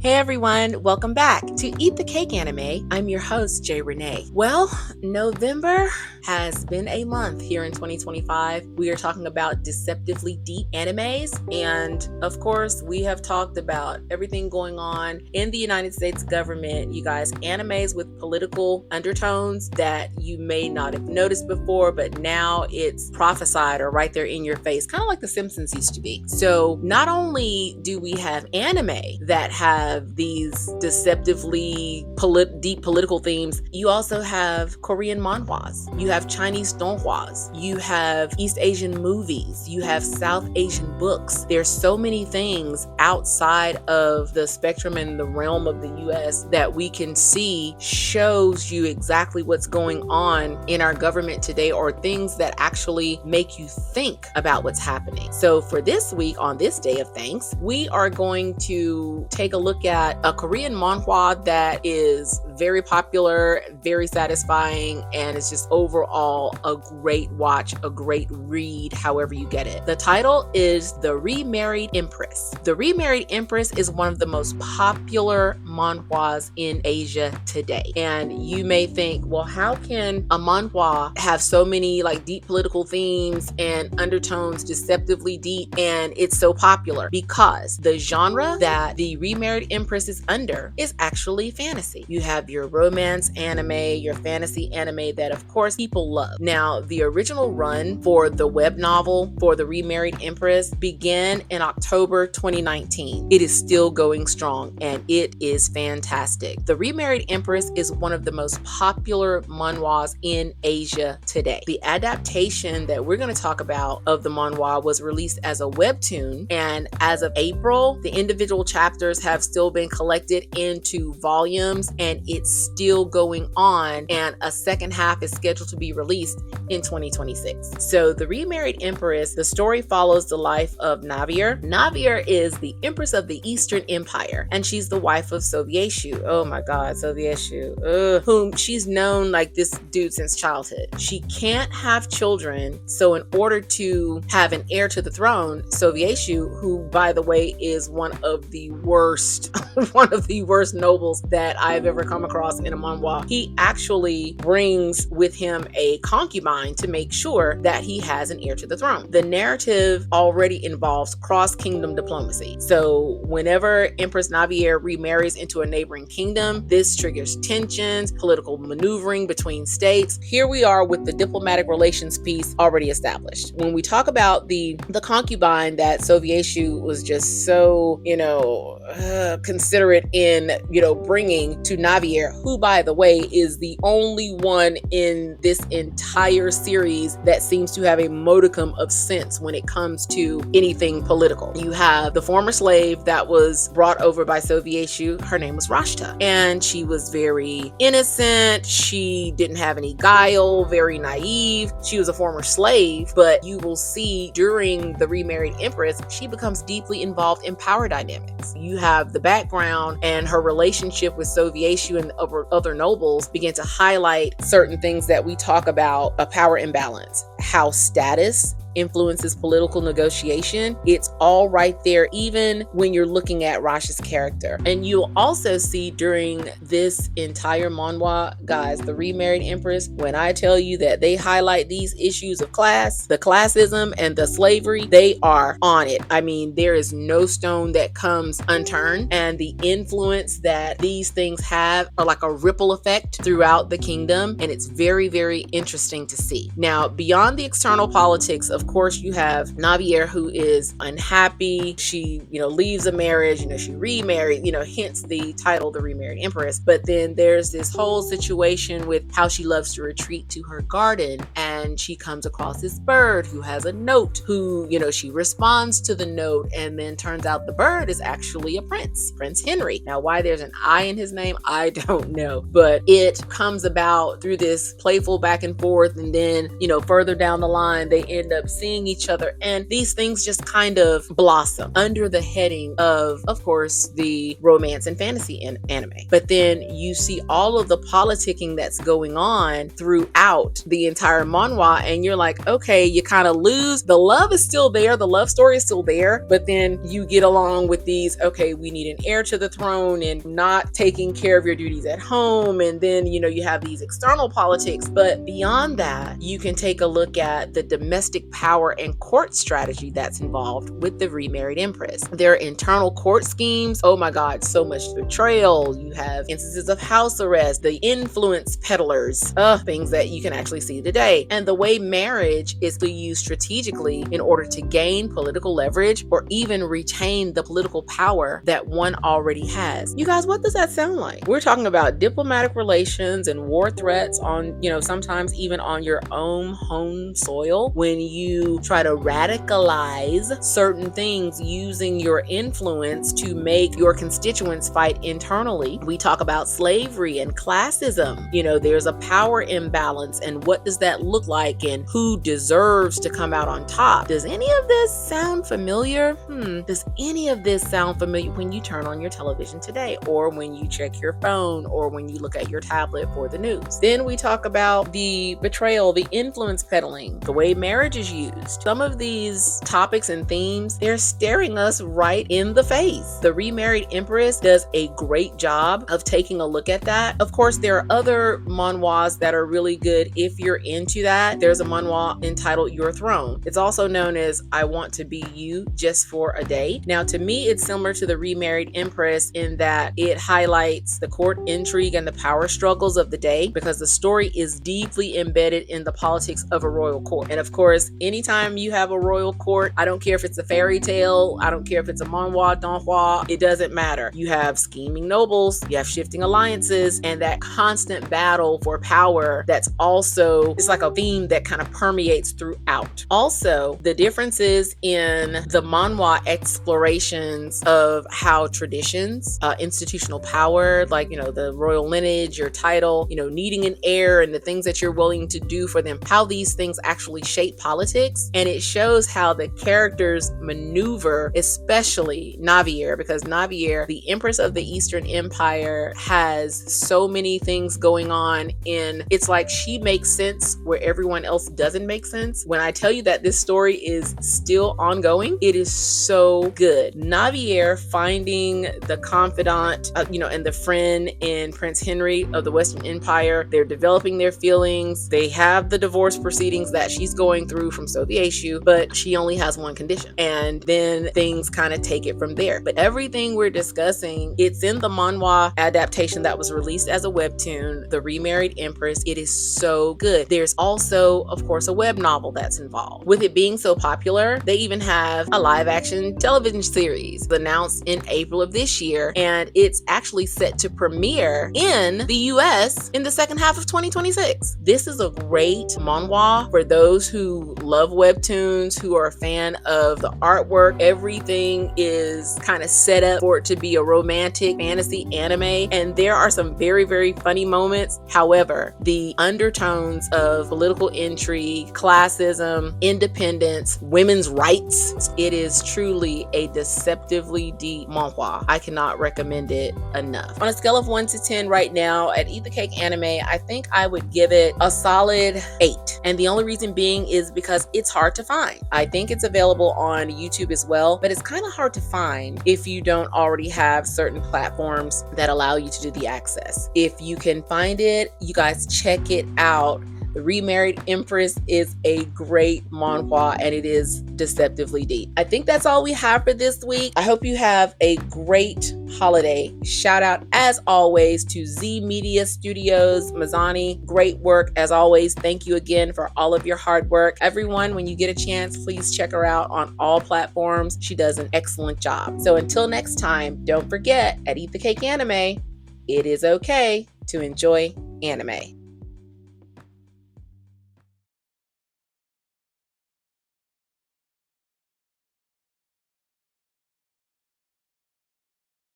Hey everyone, welcome back to Eat the Cake Anime. I'm your host, Jay Renee. Well, November has been a month here in 2025. We are talking about deceptively deep animes, and of course, we have talked about everything going on in the United States government. You guys, animes with political undertones that you may not have noticed before, but now it's prophesied or right there in your face, kind of like The Simpsons used to be. So not only do we have anime that have these deceptively deep political themes, you also have Korean manhwas, you have Chinese donghwas, you have East Asian movies, you have South Asian books. There's so many things outside of the spectrum and the realm of the US that we can see shows you exactly what's going on in our government today, or things that actually make you think about what's happening. So for this week, on this day of thanks, we are going to take a look at a Korean manhwa that is very popular, very satisfying, and it's just overall a great watch, a great read, however you get it. The title is The Remarried Empress. The Remarried Empress is one of the most popular manhwas in Asia today. And you may think, well, how can a manhwa have so many deep political themes and undertones, deceptively deep, and it's so popular? Because the genre that the Remarried Empress is under is actually fantasy. You have your romance anime, your fantasy anime that of course people love. Now, the original run for the web novel for the Remarried Empress began in October 2019. It is still going strong and it is fantastic. The Remarried Empress is one of the most popular manhwas in Asia today. The adaptation that we're going to talk about of the manhwa was released as a webtoon, and as of April, the individual chapters have still been collected into volumes, and it's still going on, and a second half is scheduled to be released in 2026. So the Remarried Empress, the story follows the life of Navier. Navier is the Empress of the Eastern Empire, and she's the wife of Sovieshu. Oh my God, Sovieshu, whom she's known like this dude since childhood. She can't have children, so in order to have an heir to the throne, Sovieshu, who by the way is one of the worst nobles that I've ever come across in a manhwa, he actually brings with him a concubine to make sure that he has an heir to the throne. The narrative already involves cross-kingdom diplomacy. So whenever Empress Navier remarries into a neighboring kingdom, this triggers tensions, political maneuvering between states. Here we are with the diplomatic relations piece already established. When we talk about the concubine that Sovieshu was just so, considerate in, bringing to Navier, who by the way is the only one in this entire series that seems to have a modicum of sense when it comes to anything political. You have the former slave that was brought over by Sovieshu. Her name was Rashta, and she was very innocent. She didn't have any guile, very naive. She was a former slave, but you will see during the Remarried Empress, she becomes deeply involved in power dynamics. You have the background, and her relationship with Sovieshu and other nobles begin to highlight certain things that we talk about: a power imbalance, how status influences political negotiation. It's all right there, even when you're looking at Rash's character. And you'll also see during this entire manhwa, guys, the Remarried Empress, when I tell you that they highlight these issues of class, the classism and the slavery, they are on it. I mean, there is no stone that comes unturned, and the influence that these things have are like a ripple effect throughout the kingdom, and it's very, very interesting to see. Now, beyond the external politics, of course, you have Navier, who is unhappy. She, leaves a marriage, she remarried, hence the title, The Remarried Empress. But then there's this whole situation with how she loves to retreat to her garden, and she comes across this bird who has a note, who, she responds to the note, and then turns out the bird is actually a prince, Prince Henry. Now, why there's an I in his name, I don't know, but it comes about through this playful back and forth, and then, further down the line, they end up seeing each other, and these things just kind of blossom under the heading of course, the romance and fantasy anime. But then you see all of the politicking that's going on throughout the entire manhwa, and you're like, okay, you kind of lose. The love is still there, the love story is still there, but then you get along with these, okay, we need an heir to the throne and not taking care of your duties at home, and then you have these external politics. But beyond that, you can take a look at the domestic power and court strategy that's involved with the Remarried Empress. Their internal court schemes, oh my god, so much betrayal. You have instances of house arrest, the influence peddlers, things that you can actually see today, and the way marriage is used strategically in order to gain political leverage or even retain the political power that one already has. You guys, what does that sound like? We're talking about diplomatic relations and war threats on, sometimes even on your own home soil, when you try to radicalize certain things using your influence to make your constituents fight internally. We talk about slavery and classism. There's a power imbalance, and what does that look like, and who deserves to come out on top? Does any of this sound familiar? Does any of this sound familiar when you turn on your television today, or when you check your phone, or when you look at your tablet for the news? Then we talk about the betrayal, the influence peddling, the way marriage is used. Some of these topics and themes, they're staring us right in the face. The Remarried Empress does a great job of taking a look at that. Of course, there are other manhwas that are really good if you're into that. There's a manhwa entitled Your Throne. It's also known as I Want to Be You Just for a Day. Now, to me, it's similar to the Remarried Empress in that it highlights the court intrigue and the power struggles of the day, because the story is deeply embedded in the politics of a royal court. And of course, anytime you have a royal court, I don't care if it's a fairy tale, I don't care if it's a manhwa, donghua, it doesn't matter. You have scheming nobles, you have shifting alliances, and that constant battle for power that's also, it's like a theme that kind of permeates throughout. Also, the differences in the manhwa explorations of how traditions, institutional power, like, the royal lineage, your title, needing an heir, and the things that you're willing to do for them, how these things actually shape politics. And it shows how the characters maneuver, especially Navier, because Navier, the Empress of the Eastern Empire, has so many things going on it's like she makes sense where everyone else doesn't make sense. When I tell you that this story is still ongoing, it is so good. Navier finding the confidant, and the friend in Prince Henry of the Western Empire, they're developing their feelings. They have the divorce proceedings that she's going through from Sovietshu, but she only has one condition. And then things kind of take it from there. But everything we're discussing, it's in the manhwa adaptation that was released as a webtoon, The Remarried Empress. It is so good. There's also, of course, a web novel that's involved. With it being so popular, they even have a live action television series announced in April of this year, and it's actually set to premiere in the US in the second half of 2026. This is a great manhwa for those who love webtoons, who are a fan of the artwork. Everything is kind of set up for it to be a romantic fantasy anime, and there are some very, very funny moments. However, the undertones of political intrigue, classism, independence, women's rights, it is truly a deceptively deep manhwa. I cannot recommend it enough. On a scale of 1 to 10 right now at Eat the Cake Anime, I think I would give it a solid 8. And the only reason being is because it's hard to find. I think it's available on YouTube as well, but it's kind of hard to find if you don't already have certain platforms that allow you to do the access. If you can find it, you guys check it out. The Remarried Empress is a great manhwa, and it is deceptively deep. I think that's all we have for this week. I hope you have a great holiday. Shout out, as always, to Z Media Studios, Mazani. Great work, as always. Thank you again for all of your hard work. Everyone, when you get a chance, please check her out on all platforms. She does an excellent job. So until next time, don't forget, at Eat the Cake Anime, it is okay to enjoy anime.